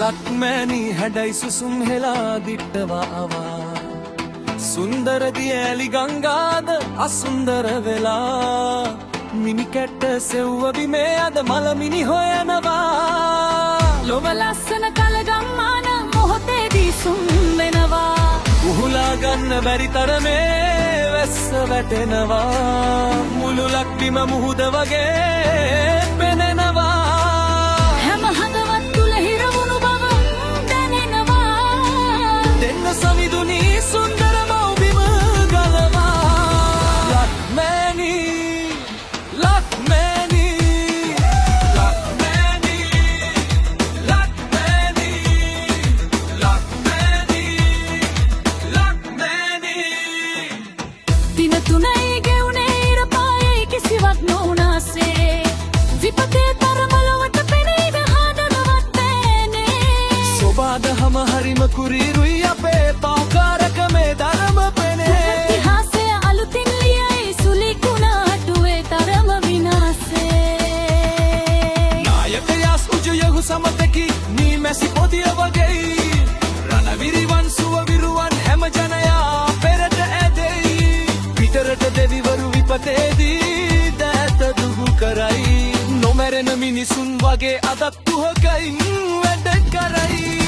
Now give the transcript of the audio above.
ලක්මෑනි හැඩයි සුසුම් හෙලා දිට්ටවා අවා සුන්දර දියඇලි ගංගාද අසුන්දර වෙලා මිනිකැට්ට සෙව්වබි මේ අද මලමිනි හොයනවා ලොව ලස්සන කලගම්මාන මොහොතේදී සුම් වෙනවා උහුලා ගන්න බැරි තරමේ වැස්ස වැටෙනවා මුළු ලක්බිම මුහුද වගේ පෙනෙනවා හැම හදවත් තුල හිරවුණු බව දැනෙනවා දෙන්න සවිදුනි සුන්දර මව්බිම ගලවා ලක්මෑනි ලක්මෑනි ලක්මෑනි ලක්මෑනි ලක්මෑනි ලක්මෑනි දින තුනයි ගෙවුනේ ඉර පායේ කිසිවක් නොඋනාසේ විපතේ තරමලවට පෙනීද හදනවත් බෑනේ සොබාද හම හරිම කුරීරුයි අපේ පෞකාරකමේ ධර්ම පෙනේ ඉතිහාසය අලුතින් ලියයි සුලි කුණාටුවේ තරම විනාසේ නායකයාස් උජයහු සමතකි නී මැසි පොදිය වගේ රණවිරිවන් සුව විරුවන් හැම ජනයා පෙරට ඇදෙයි පිටරට දෙවිවරු විපතේදී දෑත දුහු කරයි නොමැරෙන මිනිසුන් වගේ අදත් කුහකයින් වැඩ කරයි